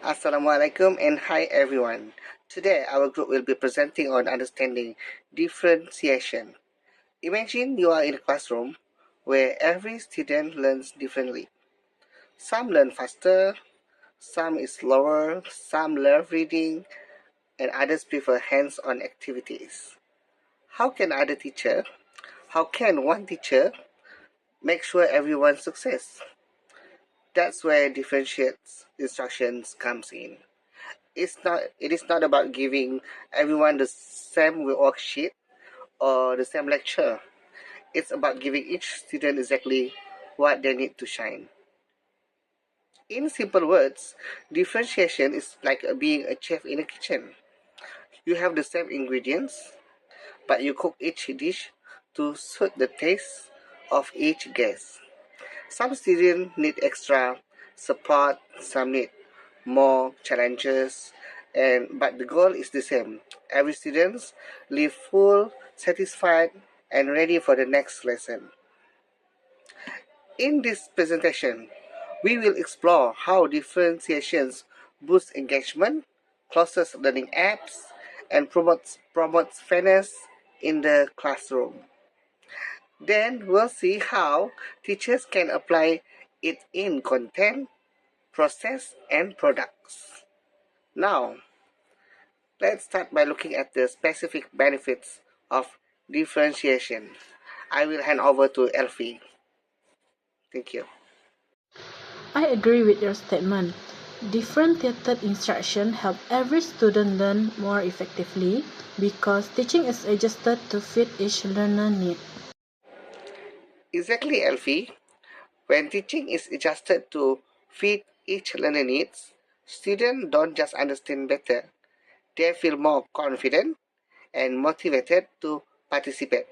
Assalamualaikum and hi everyone. Today our group will be presenting on understanding differentiation. Imagine you are in a classroom where every student learns differently. Some learn faster, some is slower, some love reading, and others prefer hands-on activities. How can other teacher? How can one teacher make sure everyone success? That's where differentiates instructions comes in. It is not about giving everyone the same worksheet or the same lecture. It's about giving each student exactly what they need to shine. In simple words, differentiation is like being a chef in a kitchen. You have the same ingredients, but you cook each dish to suit the taste of each guest. Some students need extra support, some need more challenges, but the goal is the same. Every student leave full, satisfied, and ready for the next lesson. In this presentation, we will explore how differentiations boost engagement, closes learning apps, and promotes fairness in the classroom. Then we'll see how teachers can apply it in content, process, and products. Now, let's start by looking at the specific benefits of differentiation. I will hand over to Elfie. Thank you. I agree with your statement. Differentiated instruction help every student learn more effectively because teaching is adjusted to fit each learner need. Exactly, Elfie. When teaching is adjusted to fit each learner needs, students don't just understand better, they feel more confident and motivated to participate.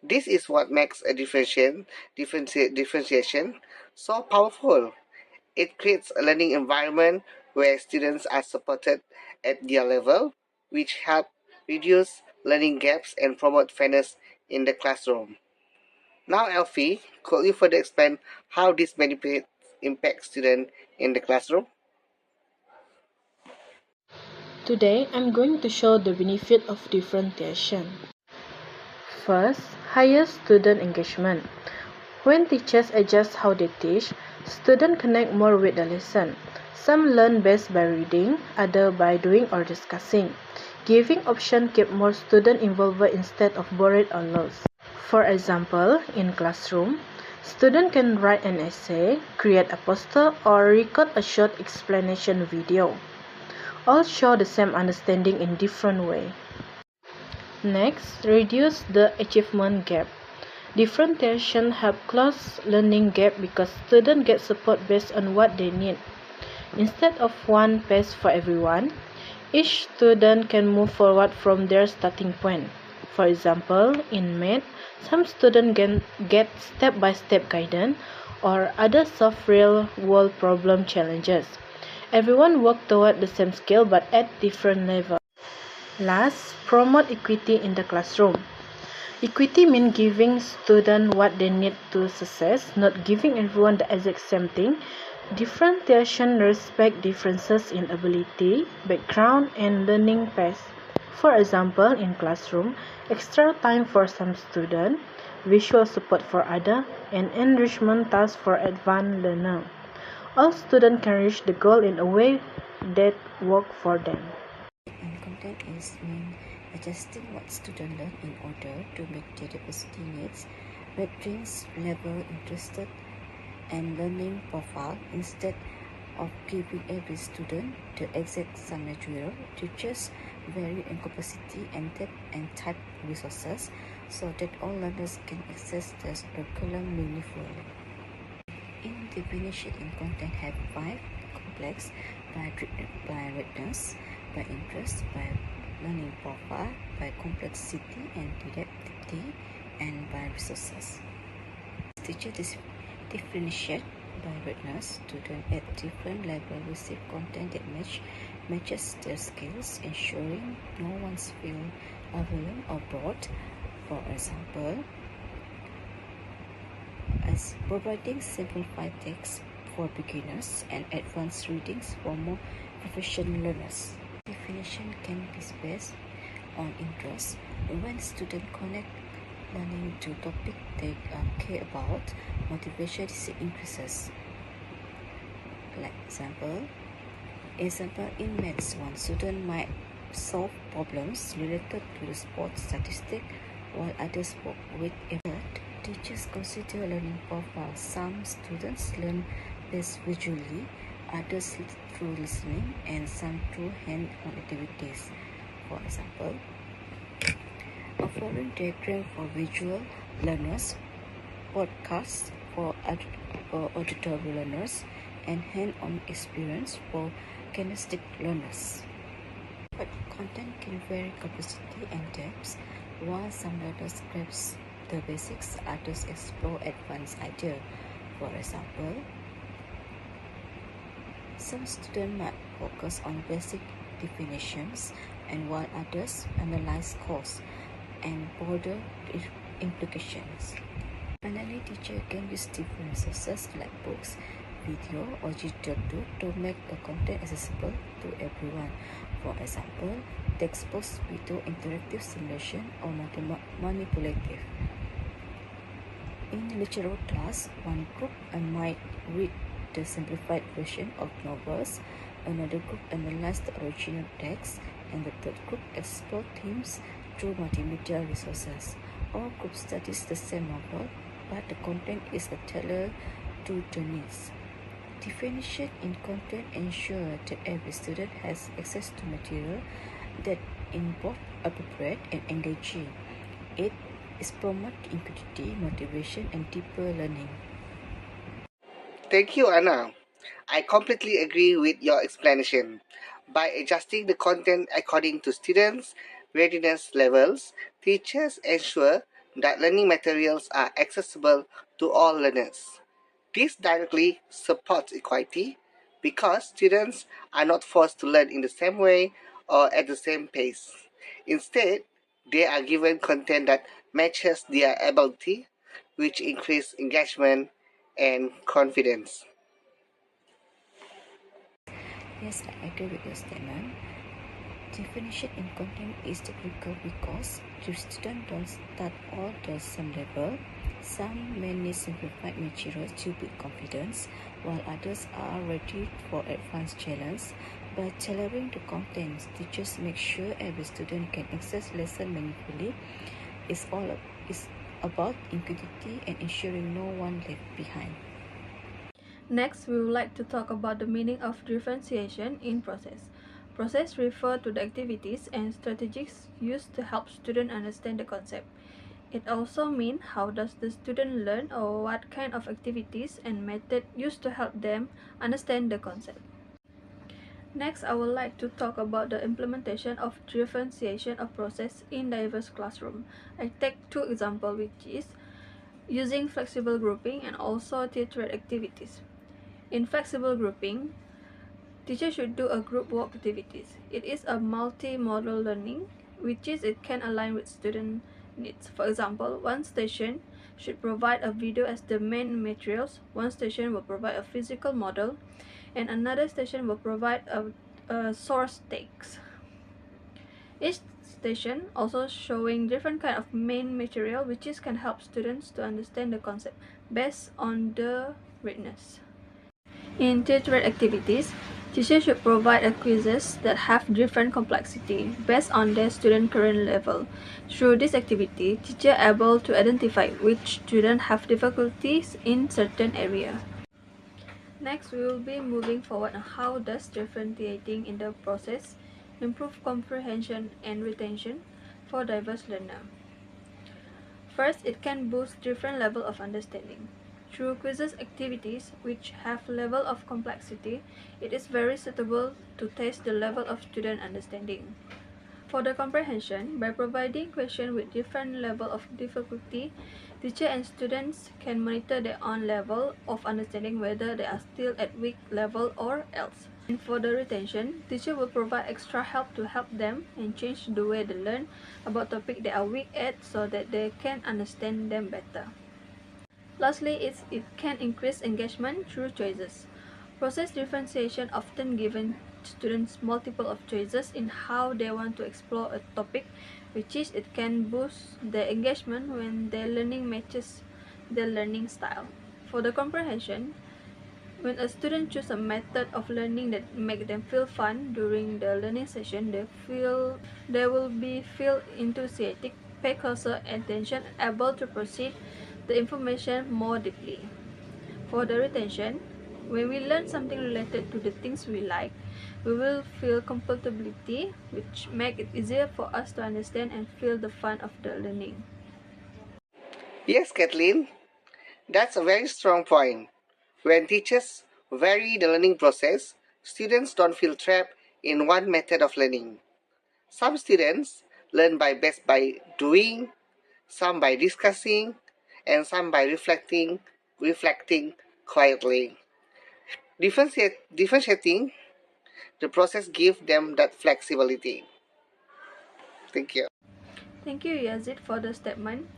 This is what makes a differentiation so powerful. It creates a learning environment where students are supported at their level, which help reduce learning gaps and promote fairness in the classroom. Now, Elfie, could you further explain how this benefits impact students in the classroom? Today, I'm going to show the benefit of differentiation. First, higher student engagement. When teachers adjust how they teach, students connect more with the lesson. Some learn best by reading, others by doing or discussing. Giving option keep more students involved instead of bored or lost. For example, in classroom, students can write an essay, create a poster, or record a short explanation video. All show the same understanding in different way. Next, reduce the achievement gap. Differentiation help close learning gap because students get support based on what they need. Instead of one pace for everyone, each student can move forward from their starting point. For example, in math, some students can get step-by-step guidance or others solve real-world problem challenges. Everyone works toward the same skill but at different levels. Last, promote equity in the classroom. Equity means giving students what they need to success, not giving everyone the exact same thing. Differentiation respects differences in ability, background, and learning pace. For example, in classroom, extra time for some students, visual support for others, and enrichment tasks for advanced learners. All students can reach the goal in a way that works for them. And content is mean adjusting what students learn in order to meet their diversity needs, matrix level interested and learning profile instead of giving every student the exact same material. Teachers vary in capacity and depth and type resources so that all learners can access the curriculum meaningfully. In definition and content have 5 complex by richness, by interest, by learning profile, by complexity and didacticity, and by resources. Teachers differentiate by richness. Students at different levels receive content that matches their skills, ensuring no one's feel overwhelmed or bored. For example, as providing simplified text for beginners and advanced readings for more proficient learners. Definition can be based on interest. When students connect learning to topic they care about, motivation increases. Like example, in maths, one student might solve problems related to the sports statistic, while others work with effort. Teachers consider learning profile. Some students learn best visually, others through listening, and some through hand-on activities. For example, a following diagram for visual learners, podcasts for auditory learners, and hand-on experience for kinesthetic learners. But content can vary capacity and depth. While some learners grasp the basics, others explore advanced ideas. For example, some students might focus on basic definitions, and while others analyze cause and broader implications. Finally, teachers can use different sources like books, video, or digital tools to make the content accessible to everyone. For example, textbooks, video, interactive simulation, or manipulative. In lecture class, one group might read the simplified version of novels, another group analyze the original text, and the third group explore themes through multimedia resources. All groups studies the same novel, but the content is tailored to their needs. Definition in content ensure that every student has access to material that is both appropriate and engaging. It is promote inquiry, motivation, and deeper learning. Thank you, Anna. I completely agree with your explanation. By adjusting the content according to students' readiness levels, teachers ensure that learning materials are accessible to all learners. This directly supports equity because students are not forced to learn in the same way or at the same pace. Instead, they are given content that matches their ability, which increase engagement and confidence. Yes, I agree with your statement. Definition in content is critical because your students don't start all the same level. Some may need simplified materials to build confidence, while others are ready for advanced challenge. By tailoring the content, teachers make sure every student can access lesson meaningfully. It's about equity and ensuring no one left behind. Next, we would like to talk about the meaning of differentiation in process. Process refer to the activities and strategies used to help students understand the concept. It also means how does the student learn or what kind of activities and method used to help them understand the concept. Next, I would like to talk about the implementation of differentiation of process in diverse classroom. I take two examples, which is using flexible grouping and also theater activities. In flexible grouping, teachers should do a group work activities. It is a multi-modal learning, which is it can align with student needs. For example, one station should provide a video as the main materials, one station will provide a physical model, and another station will provide a source text. Each station also showing different kind of main material which is can help students to understand the concept based on the readiness. In tutorial activities, teachers should provide quizzes that have different complexity based on their student current level. Through this activity, teachers are able to identify which students have difficulties in certain area. Next, we will be moving forward on how does differentiating in the process improve comprehension and retention for diverse learner. First, it can boost different level of understanding. Through quizzes activities which have level of complexity, it is very suitable to test the level of student understanding. For the comprehension, by providing questions with different level of difficulty, teacher and students can monitor their own level of understanding whether they are still at weak level or else. And for the retention, teacher will provide extra help to help them and change the way they learn about topic they are weak at so that they can understand them better. Lastly, it can increase engagement through choices. Process differentiation often given students multiple of choices in how they want to explore a topic, which is it can boost their engagement when their learning matches their learning style. For the comprehension, when a student chooses a method of learning that make them feel fun during the learning session, they will be feel enthusiastic, pay closer attention, able to proceed the information more deeply. For the retention, when we learn something related to the things we like, we will feel compatibility, which make it easier for us to understand and feel the fun of the learning. Yes, Kathleen, that's a very strong point. When teachers vary the learning process, students don't feel trapped in one method of learning. Some students learn by best by doing, some by discussing, and some by reflecting quietly. Differentiating the process gives them that flexibility. Thank you. Thank you, Yazid, for the statement.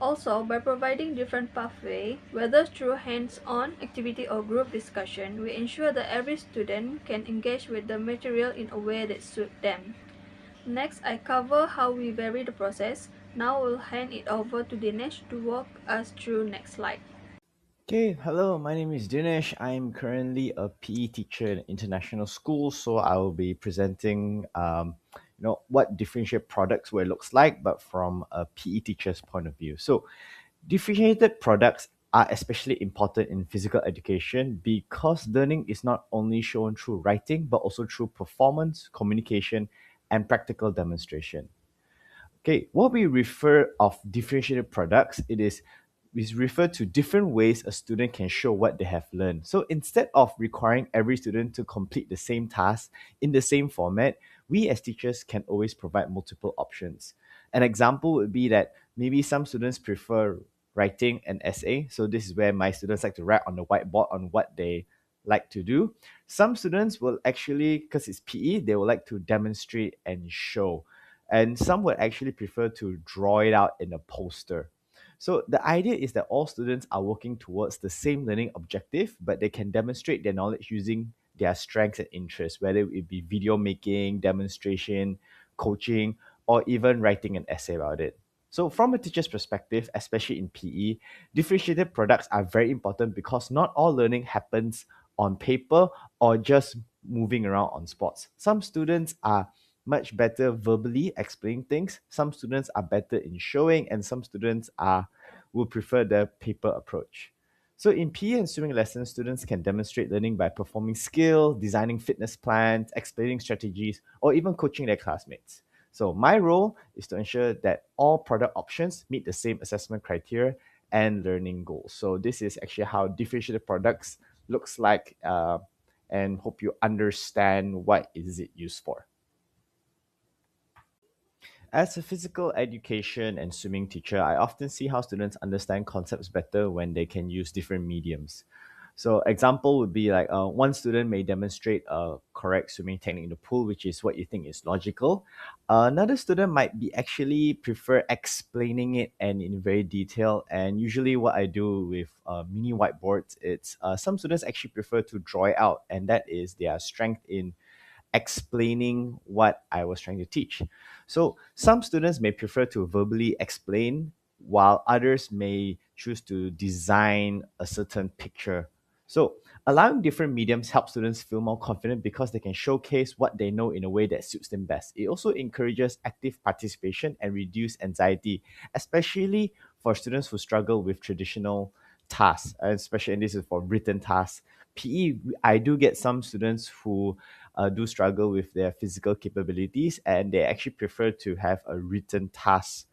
Also, by providing different pathway, whether through hands-on activity or group discussion, we ensure that every student can engage with the material in a way that suits them. Next, I cover how we vary the process. Now we'll hand it over to Dinesh to walk us through next slide. Okay, hello, my name is Dinesh. I'm currently a PE teacher in international school, so I will be presenting, what differentiate products where it looks like, but from a PE teacher's point of view. So, differentiated products are especially important in physical education because learning is not only shown through writing, but also through performance, communication, and practical demonstration. Okay, what we refer of differentiated products, it is we refer to different ways a student can show what they have learned. So instead of requiring every student to complete the same task in the same format, we as teachers can always provide multiple options. An example would be that maybe some students prefer writing an essay. So this is where my students like to write on the whiteboard on what they like to do. Some students will actually, because it's PE, they will like to demonstrate and show, and some would actually prefer to draw it out in a poster. So the idea is that all students are working towards the same learning objective, but they can demonstrate their knowledge using their strengths and interests, whether it be video making, demonstration, coaching, or even writing an essay about it. So, from a teacher's perspective, especially in PE, differentiated products are very important because not all learning happens on paper or just moving around on spots. Some students are much better verbally explaining things. Some students are better in showing, and some students are will prefer the paper approach. So in PE and swimming lessons, students can demonstrate learning by performing skill, designing fitness plans, explaining strategies, or even coaching their classmates. So my role is to ensure that all product options meet the same assessment criteria and learning goals. So this is actually how differentiated products looks like, and hope you understand what is it used for. As a physical education and swimming teacher, I often see how students understand concepts better when they can use different mediums. So, example would be like one student may demonstrate a correct swimming technique in the pool, which is what you think is logical. Another student might be actually prefer explaining it and in very detail. And usually, what I do with mini whiteboards, it's some students actually prefer to draw it out, and that is their strength in explaining what I was trying to teach. So some students may prefer to verbally explain, while others may choose to design a certain picture. So allowing different mediums helps students feel more confident because they can showcase what they know in a way that suits them best. It also encourages active participation and reduce anxiety, especially for students who struggle with traditional tasks, especially, and this is for written tasks. PE, I do get some students who do struggle with their physical capabilities, and they actually prefer to have a written task,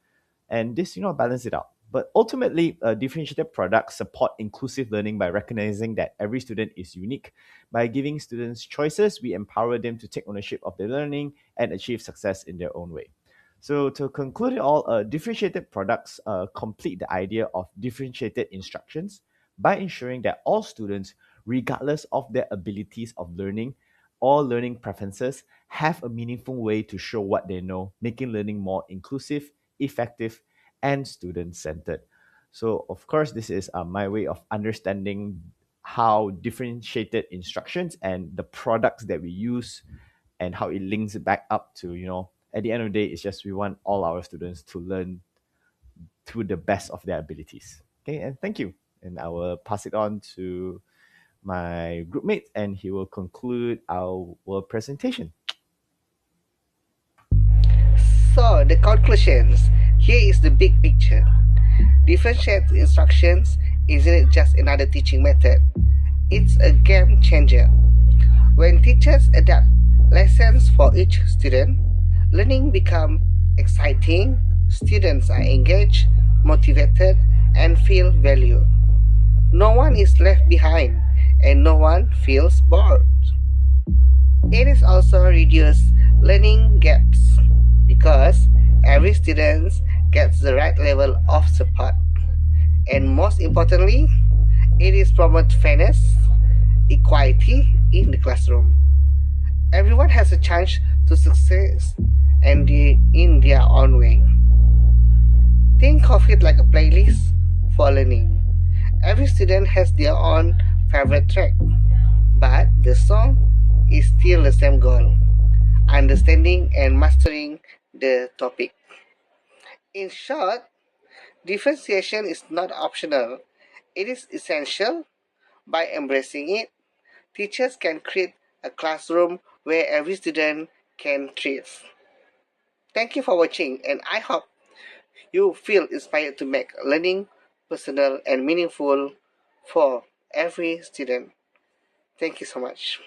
and this balance it out. But ultimately, differentiated products support inclusive learning by recognizing that every student is unique. By giving students choices, we empower them to take ownership of their learning and achieve success in their own way. So to conclude it all, differentiated products complete the idea of differentiated instructions by ensuring that all students, regardless of their abilities of learning or learning preferences, have a meaningful way to show what they know, making learning more inclusive, effective, and student centered. So, of course, this is my way of understanding how differentiated instructions and the products that we use and how it links back up to, at the end of the day, it's just we want all our students to learn to the best of their abilities. Okay, and thank you. And I will pass it on to my group mate, and he will conclude our presentation. So, the conclusions. Here is the big picture. Differentiated instructions isn't just another teaching method, it's a game changer. When teachers adapt lessons for each student, learning becomes exciting, students are engaged, motivated, and feel valued. No one is left behind, and no one feels bored. It is also reduce learning gaps because every student gets the right level of support. And most importantly, it is promote fairness, equality in the classroom. Everyone has a chance to succeed and in their own way. Think of it like a playlist for learning. Every student has their own favorite track, but the song is still the same goal: understanding and mastering the topic. In short, differentiation is not optional, it is essential. By embracing it, teachers can create a classroom where every student can thrive. Thank you for watching, and I hope you feel inspired to make learning personal and meaningful for every student. Thank you so much.